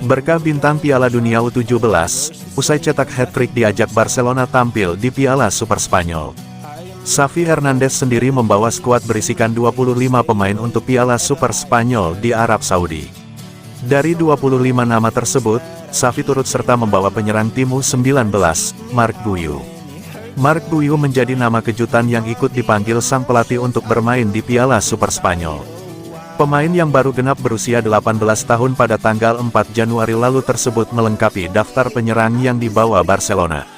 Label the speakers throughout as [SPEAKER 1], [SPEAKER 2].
[SPEAKER 1] Berkah bintang Piala Dunia U17, usai cetak hat-trick diajak Barcelona tampil di Piala Super Spanyol. Xavi Hernandez sendiri membawa skuad berisikan 25 pemain untuk Piala Super Spanyol di Arab Saudi. Dari 25 nama tersebut, Xavi turut serta membawa penyerang tim U19, Marc Guiu. Marc Guiu menjadi nama kejutan yang ikut dipanggil sang pelatih untuk bermain di Piala Super Spanyol. Pemain yang baru genap berusia 18 tahun pada tanggal 4 Januari lalu tersebut melengkapi daftar penyerang yang dibawa Barcelona.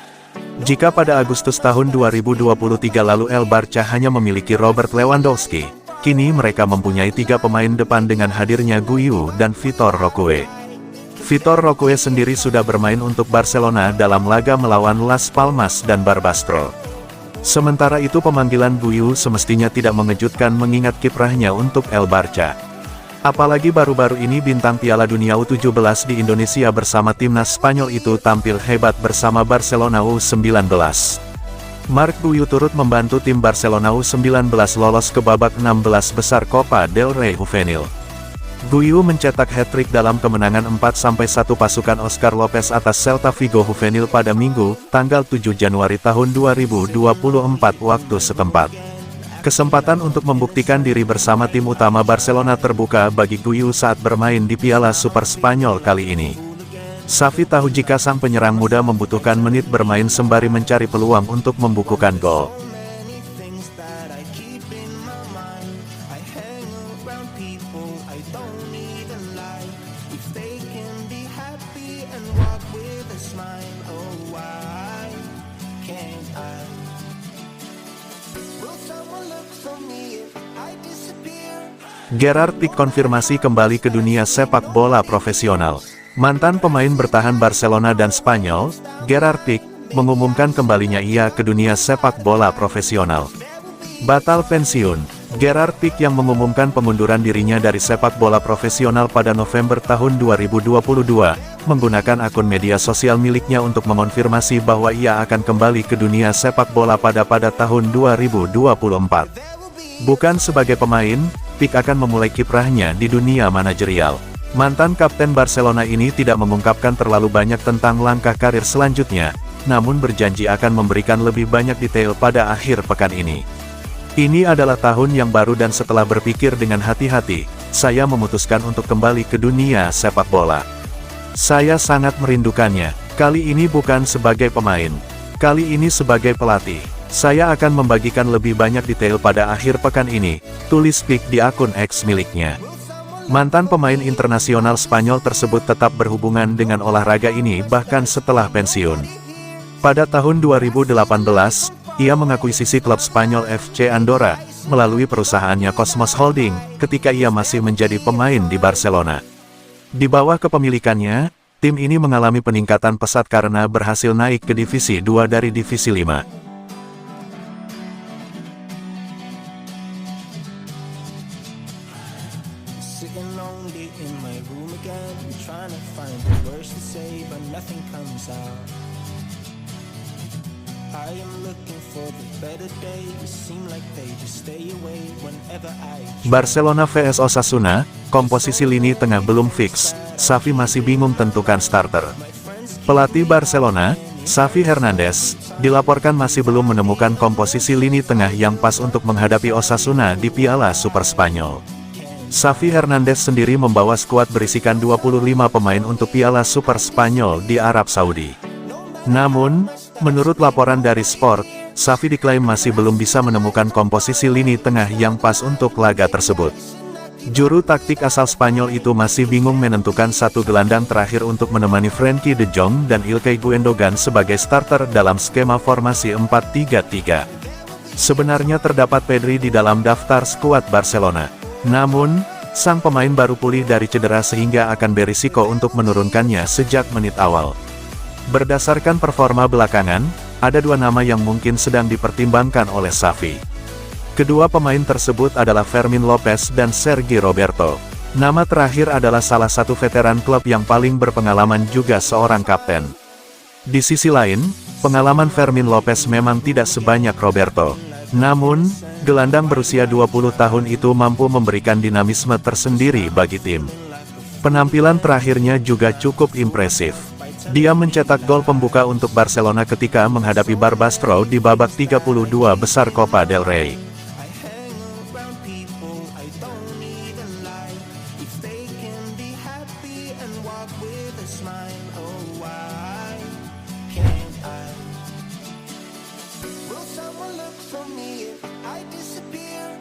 [SPEAKER 1] Jika pada Agustus tahun 2023 lalu El Barça hanya memiliki Robert Lewandowski, kini mereka mempunyai 3 pemain depan dengan hadirnya Guiu dan Vitor Roque. Vitor Roque sendiri sudah bermain untuk Barcelona dalam laga melawan Las Palmas dan Barbastro. Sementara itu pemanggilan Guiu semestinya tidak mengejutkan mengingat kiprahnya untuk El Barça. Apalagi baru-baru ini bintang Piala Dunia U17 di Indonesia bersama timnas Spanyol itu tampil hebat bersama Barcelona U19. Marc Guiu turut membantu tim Barcelona U19 lolos ke babak 16 besar Copa del Rey Juvenil. Guiu mencetak hat-trick dalam kemenangan 4-1 pasukan Oscar Lopez atas Celta Vigo Juvenil pada Minggu, tanggal 7 Januari tahun 2024 waktu setempat. Kesempatan untuk membuktikan diri bersama tim utama Barcelona terbuka bagi Guiu saat bermain di Piala Super Spanyol kali ini. Xavi tahu jika sang penyerang muda membutuhkan menit bermain sembari mencari peluang untuk membukukan gol. Gerard Pique konfirmasi kembali ke dunia sepak bola profesional. Mantan pemain bertahan Barcelona dan Spanyol, Gerard Pique, mengumumkan kembalinya ia ke dunia sepak bola profesional. Batal pensiun, Gerard Pique yang mengumumkan pengunduran dirinya dari sepak bola profesional pada November tahun 2022, menggunakan akun media sosial miliknya untuk mengonfirmasi bahwa ia akan kembali ke dunia sepak bola pada tahun 2024. Bukan sebagai pemain, Pique akan memulai kiprahnya di dunia manajerial. Mantan kapten Barcelona ini tidak mengungkapkan terlalu banyak tentang langkah karir selanjutnya, namun berjanji akan memberikan lebih banyak detail pada akhir pekan ini. Ini adalah tahun yang baru dan setelah berpikir dengan hati-hati, saya memutuskan untuk kembali ke dunia sepak bola. Saya sangat merindukannya, kali ini bukan sebagai pemain, kali ini sebagai pelatih. Saya akan membagikan lebih banyak detail pada akhir pekan ini, tulis Pique di akun X miliknya. Mantan pemain internasional Spanyol tersebut tetap berhubungan dengan olahraga ini bahkan setelah pensiun. Pada tahun 2018, ia mengakuisisi klub Spanyol FC Andorra, melalui perusahaannya Cosmos Holding, ketika ia masih menjadi pemain di Barcelona. Di bawah kepemilikannya, tim ini mengalami peningkatan pesat karena berhasil naik ke Divisi 2 dari Divisi 5.
[SPEAKER 2] Sitting lonely in my room again, trying to find the words to say, but nothing comes out. I am looking for the better days, seem like they just stay away whenever I...
[SPEAKER 1] Barcelona vs Osasuna, komposisi lini tengah belum fix, Xavi masih bingung tentukan starter. Pelatih Barcelona, Xavi Hernandez, dilaporkan masih belum menemukan komposisi lini tengah yang pas untuk menghadapi Osasuna di Piala Super Spanyol. Xavi Hernandez sendiri membawa skuad berisikan 25 pemain untuk Piala Super Spanyol di Arab Saudi. Namun, menurut laporan dari Sport, Xavi diklaim masih belum bisa menemukan komposisi lini tengah yang pas untuk laga tersebut. Juru taktik asal Spanyol itu masih bingung menentukan satu gelandang terakhir untuk menemani Frenkie de Jong dan Ilkay Gundogan sebagai starter dalam skema formasi 4-3-3. Sebenarnya terdapat Pedri di dalam daftar skuad Barcelona. Namun, sang pemain baru pulih dari cedera sehingga akan berisiko untuk menurunkannya sejak menit awal. Berdasarkan performa belakangan, ada 2 nama yang mungkin sedang dipertimbangkan oleh Xavi. Kedua pemain tersebut adalah Fermin Lopez dan Sergi Roberto. Nama terakhir adalah salah satu veteran klub yang paling berpengalaman juga seorang kapten. Di sisi lain, pengalaman Fermin Lopez memang tidak sebanyak Roberto. Namun, gelandang berusia 20 tahun itu mampu memberikan dinamisme tersendiri bagi tim. Penampilan terakhirnya juga cukup impresif. Dia mencetak gol pembuka untuk Barcelona ketika menghadapi Barbastro di babak 32 besar Copa del Rey.
[SPEAKER 2] I hang around people I don't even like. If they can be happy and walk with a smile, oh why can't I? Will someone look for me if I disappear?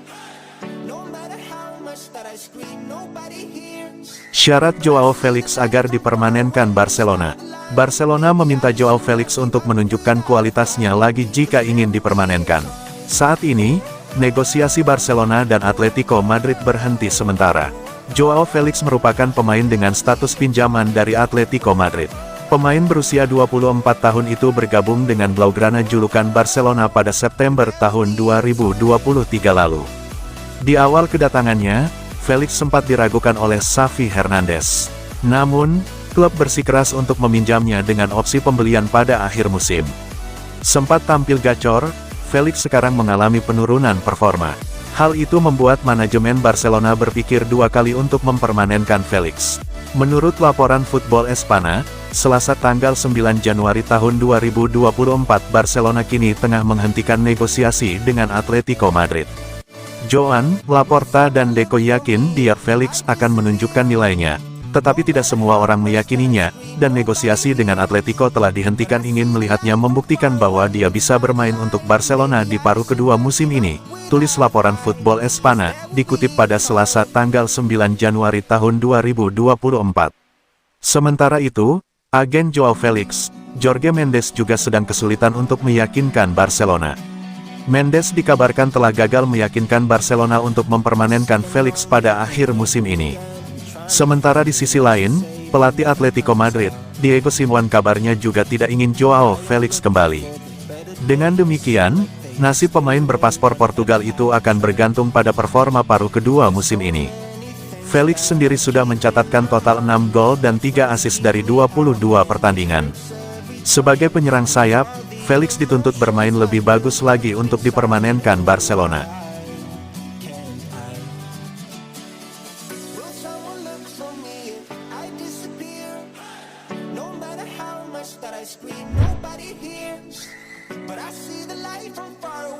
[SPEAKER 2] No matter how much that I scream, nobody hears.
[SPEAKER 1] Syarat Joao Felix agar dipermanenkan Barcelona. Barcelona meminta Joao Felix untuk menunjukkan kualitasnya lagi jika ingin dipermanenkan. Saat ini, negosiasi Barcelona dan Atletico Madrid berhenti sementara. Joao Felix merupakan pemain dengan status pinjaman dari Atletico Madrid. Pemain berusia 24 tahun itu bergabung dengan Blaugrana julukan Barcelona pada September tahun 2023 lalu. Di awal kedatangannya, Felix sempat diragukan oleh Xavi Hernandez. Namun, klub bersikeras untuk meminjamnya dengan opsi pembelian pada akhir musim. Sempat tampil gacor, Felix sekarang mengalami penurunan performa. Hal itu membuat manajemen Barcelona berpikir dua kali untuk mempermanenkan Felix. Menurut laporan Football Espana, Selasa tanggal 9 Januari tahun 2024 Barcelona kini tengah menghentikan negosiasi dengan Atletico Madrid. Joan Laporta dan Deco yakin dia Felix akan menunjukkan nilainya, tetapi tidak semua orang meyakininya, dan negosiasi dengan Atletico telah dihentikan ingin melihatnya membuktikan bahwa dia bisa bermain untuk Barcelona di paruh kedua musim ini, tulis laporan Football Espana, dikutip pada Selasa tanggal 9 Januari tahun 2024. Sementara itu, agen Joao Felix, Jorge Mendes juga sedang kesulitan untuk meyakinkan Barcelona. Mendes dikabarkan telah gagal meyakinkan Barcelona untuk mempermanenkan Felix pada akhir musim ini. Sementara di sisi lain, pelatih Atletico Madrid, Diego Simeone kabarnya juga tidak ingin Joao Felix kembali. Dengan demikian, nasib pemain berpaspor Portugal itu akan bergantung pada performa paruh kedua musim ini. Felix sendiri sudah mencatatkan total 6 gol dan 3 assist dari 22 pertandingan. Sebagai penyerang sayap, Felix dituntut bermain lebih bagus lagi untuk dipermanenkan Barcelona.
[SPEAKER 2] Will someone look for me if I disappear? No matter how much that I scream, nobody hears. But I see the light from far away.